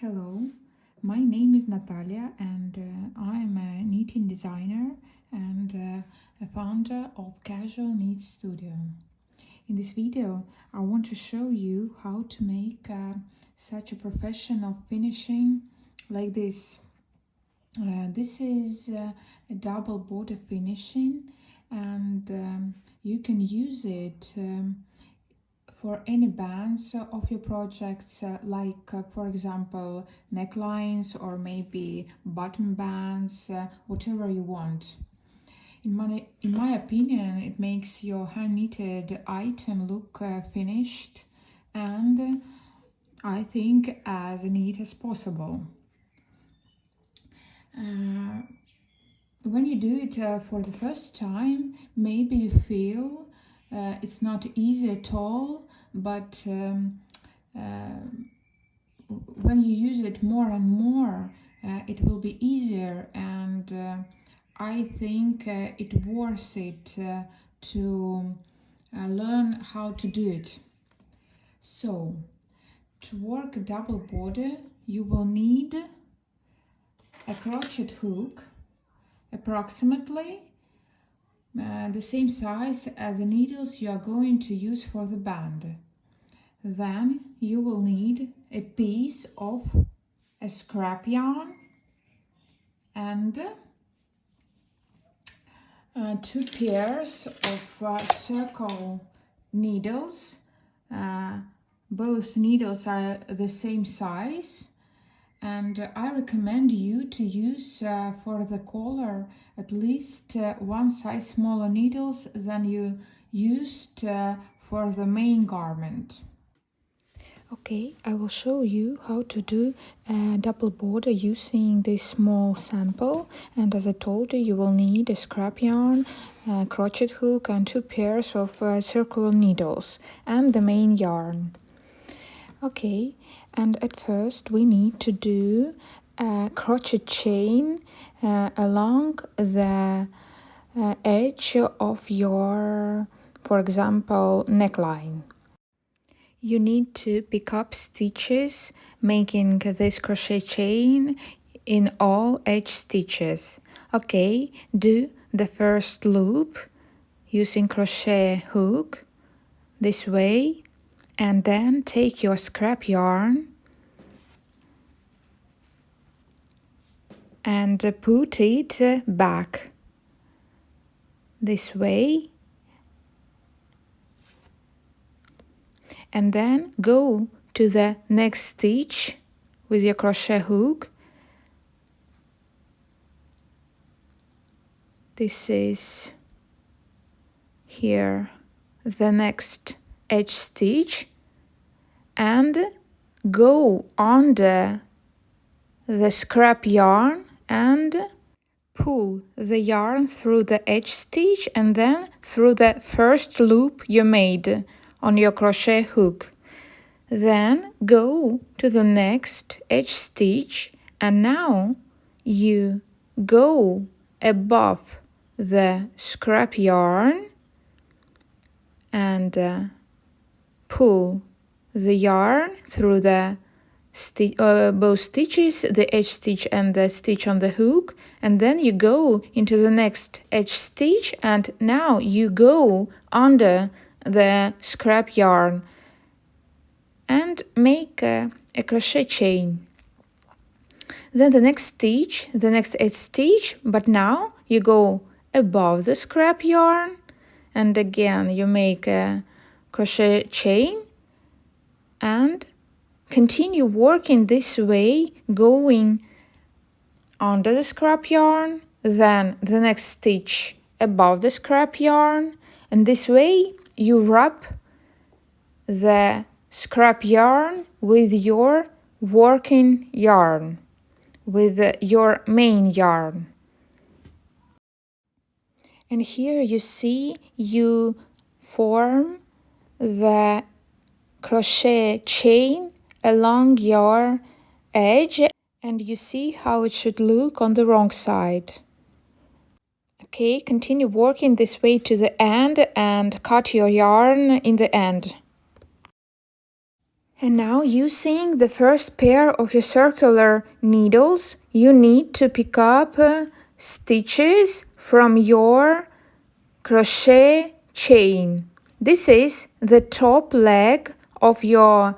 Hello, my name is Natalia and I am a knitting designer and a founder of Casual Knit Studio. In this video, I want to show you how to make such a professional finishing like this. This is a double border finishing and you can use it for any bands of your projects, for example necklines or maybe button bands, whatever you want. In my opinion, it makes your hand knitted item look finished and I think as neat as possible. When you do it for the first time, maybe you feel it's not easy at all, but when you use it more and more, it will be easier, and I think it worth it to learn how to do it. So, to work a double border, you will need a crochet hook, approximately the same size as the needles you are going to use for the band. Then you will need a piece of a scrap yarn and two pairs of circle needles. Both needles are the same size, and I recommend you to use for the collar at least one size smaller needles than you used for the main garment. Okay, I will show you how to do a double border using this small sample, and as I told you, you will need a scrap yarn, a crochet hook and two pairs of circular needles and the main yarn. Okay, and at first we need to do a crochet chain along the edge of your, for example, neckline. You need to pick up stitches, making this crochet chain in all edge stitches. Okay, do the first loop using crochet hook this way, and then take your scrap yarn and put it back this way, and then go to the next stitch with your crochet hook. This is here the next edge stitch, and go under the scrap yarn and pull the yarn through the edge stitch and then through the first loop you made on your crochet hook. Then go to the next edge stitch, and now you go above the scrap yarn and pull the yarn through the both stitches, the edge stitch and the stitch on the hook, and then you go into the next edge stitch, and now you go under the scrap yarn and make a crochet chain. Then the next stitch, the next edge stitch, but now you go above the scrap yarn, and again you make a crochet chain and continue working this way, going under the scrap yarn, then the next stitch above the scrap yarn, and this way you wrap the scrap yarn with your working yarn, with your main yarn. And here you see you form the crochet chain along your edge, and you see how it should look on the wrong side. Okay, continue working this way to the end and cut your yarn in the end. And now, using the first pair of your circular needles, you need to pick up stitches from your crochet chain. This is the top leg of your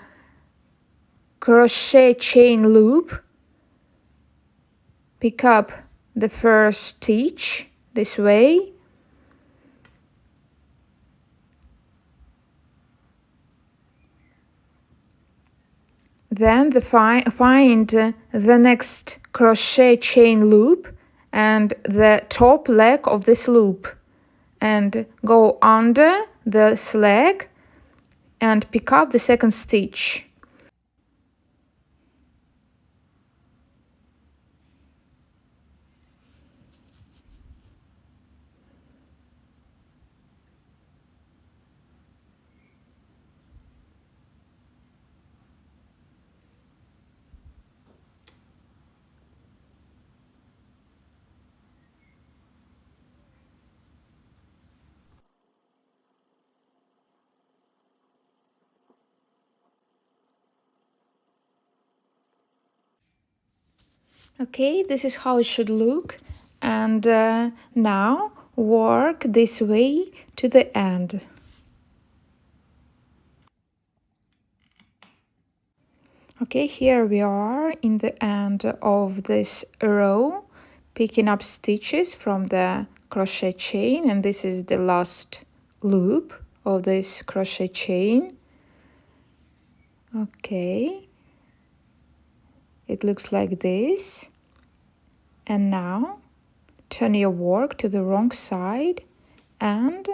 crochet chain loop. Pick up the first stitch this way. Then find the next crochet chain loop and the top leg of this loop, and go under this leg and pick up the second stitch. Okay, this is how it should look, and now work this way to the end. Okay, here we are in the end of this row, picking up stitches from the crochet chain, and this is the last loop of this crochet chain. Okay, it looks like this. And now turn your work to the wrong side, and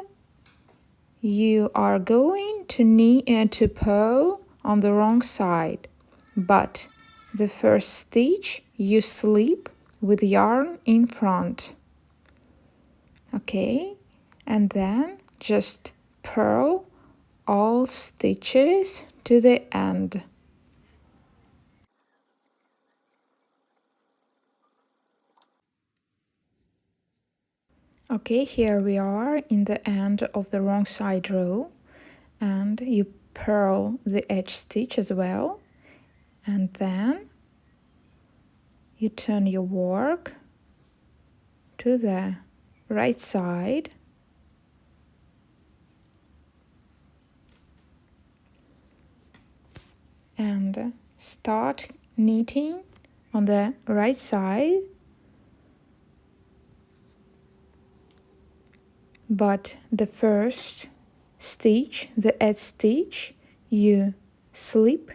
you are going to need to purl on the wrong side, but the first stitch you slip with yarn in front. Okay, and then just purl all stitches to the end. Okay, here we are in the end of the wrong side row, and you purl the edge stitch as well, and then you turn your work to the right side, and start knitting on the right side, but the first stitch, the edge stitch, you slip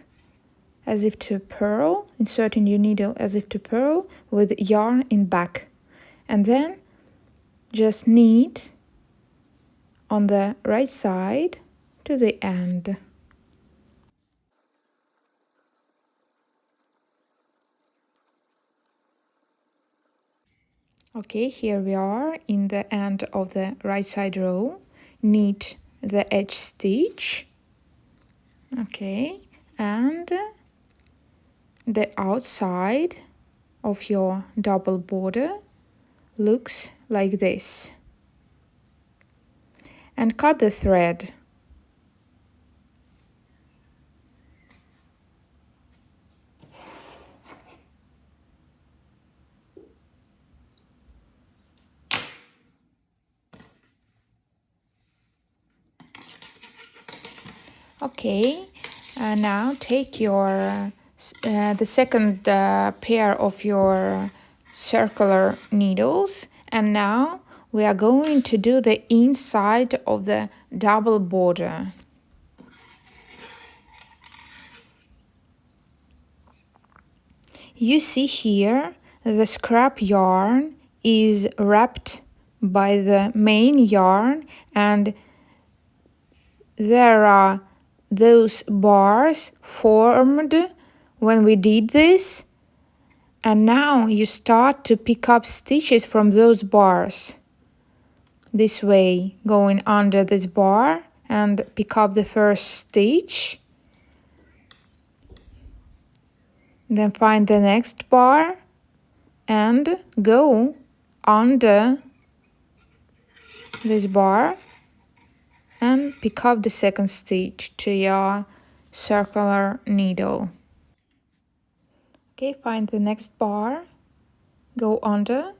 as if to purl, inserting your needle as if to purl with yarn in back, and then just knit on the right side to the end. Okay, here we are in the end of the right side row. Knit the edge stitch. Okay, and the outside of your double border looks like this. And cut the thread. Okay, now take your the second pair of your circular needles, and now we are going to do the inside of the double border. You see here the scrap yarn is wrapped by the main yarn, and there are those bars formed when we did this, and now you start to pick up stitches from those bars this way, going under this bar and pick up the first stitch, then find the next bar and go under this bar and pick up the second stitch to your circular needle. Okay, find the next bar, go under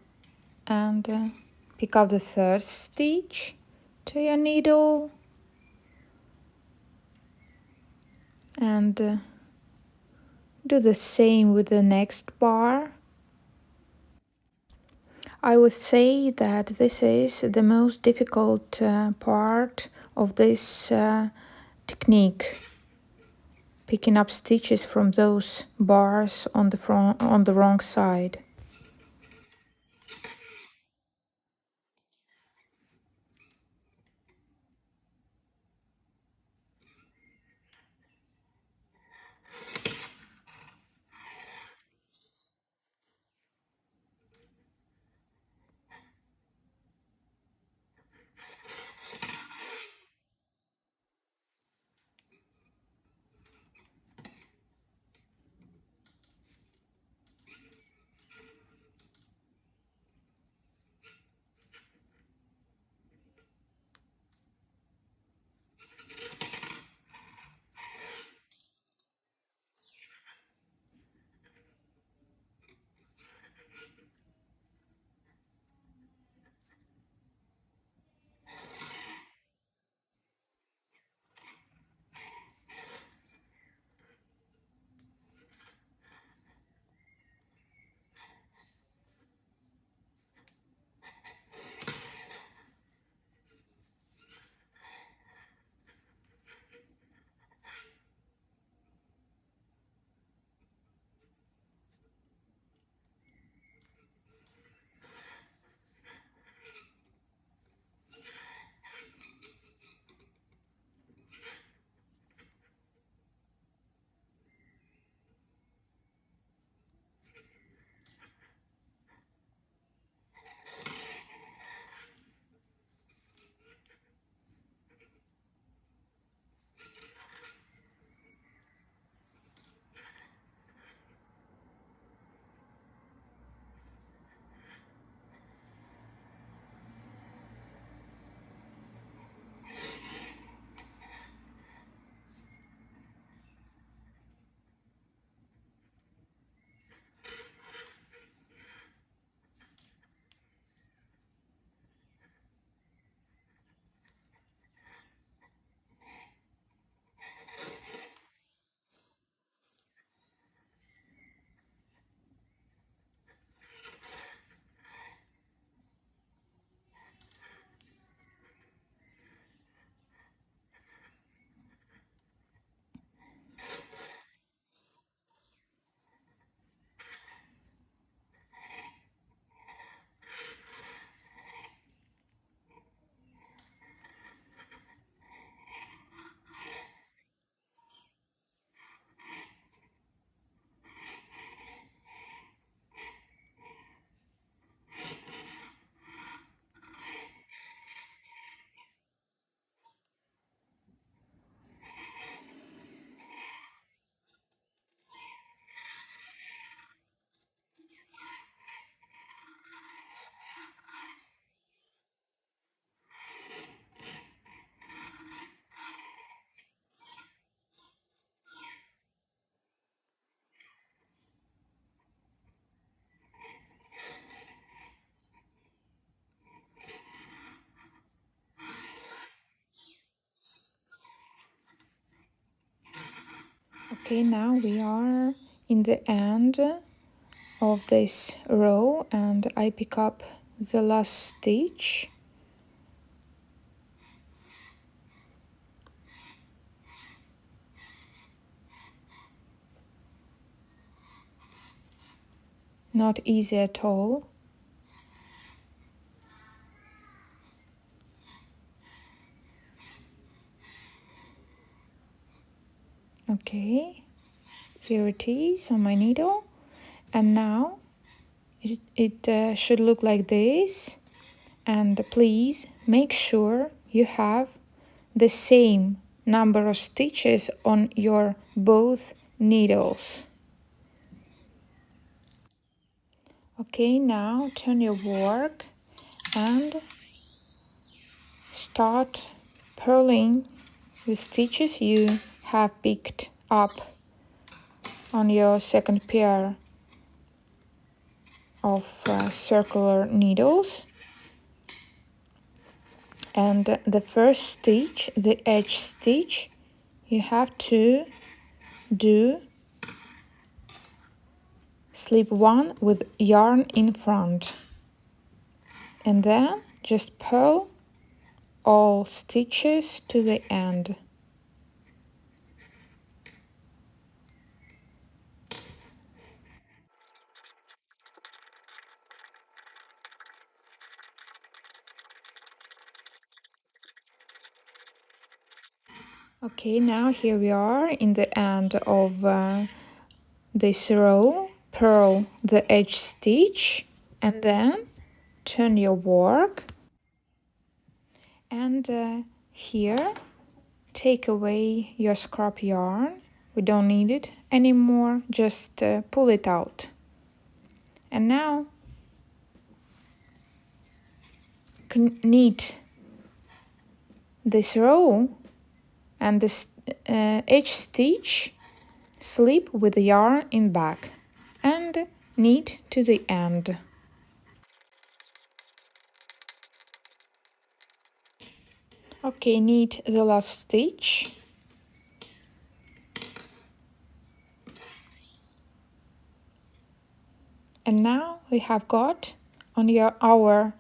and pick up the third stitch to your needle and do the same with the next bar. I would say that this is the most difficult part of this technique, picking up stitches from those bars on the wrong side. Okay, now we are in the end of this row and I pick up the last stitch. Not easy at all. Okay, here it is on my needle, and now it should look like this. And please make sure you have the same number of stitches on your both needles. Okay, now turn your work and start purling the stitches you have picked up on your second pair of circular needles. And the first stitch, the edge stitch, you have to do slip 1 with yarn in front, and then just purl all stitches to the end. Okay, now here we are in the end of this row. Purl the edge stitch and then turn your work, and here take away your scrap yarn. We don't need it anymore, just pull it out. And now knit this row and this edge stitch, slip with the yarn in back and knit to the end. Okay, knit the last stitch. And now we have got on our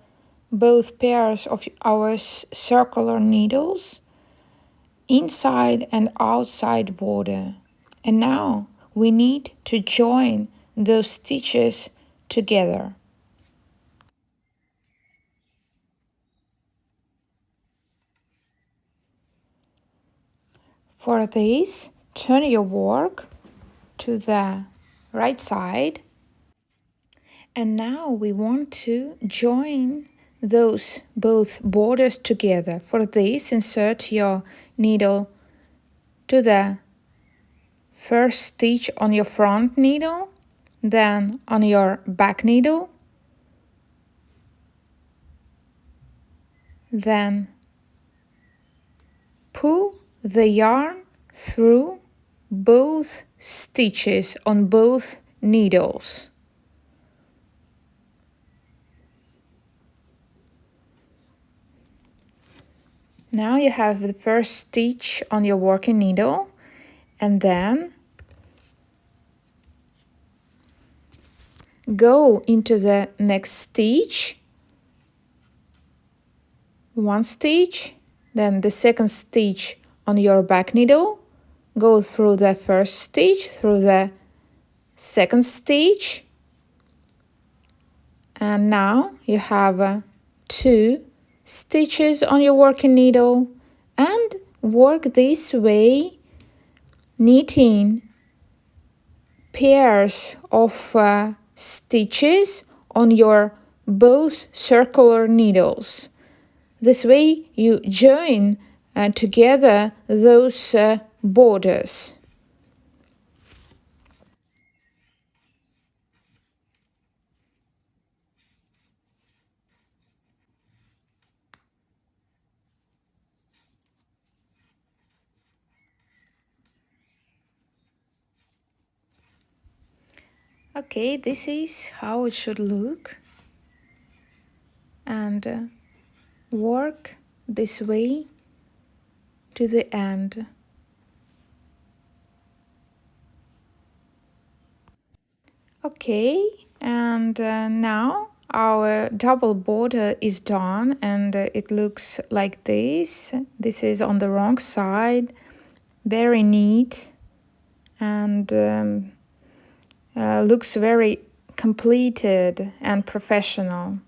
both pairs of our circular needles inside and outside border. And now we need to join those stitches together. For this, turn your work to the right side, and now we want to join those both borders together. For this, insert your needle to the first stitch on your front needle, then on your back needle, then pull the yarn through both stitches on both needles. Now you have the first stitch on your working needle, and then go into the next stitch, one stitch, then the second stitch on your back needle, go through the first stitch, through the second stitch, and now you have 2 stitches on your working needle, and work this way, knitting pairs of stitches on your both circular needles. This way you join together those borders. Okay, this is how it should look, and work this way to the end. Okay, and now our double border is done, and it looks like this. This is on the wrong side, very neat, and looks very completed and professional.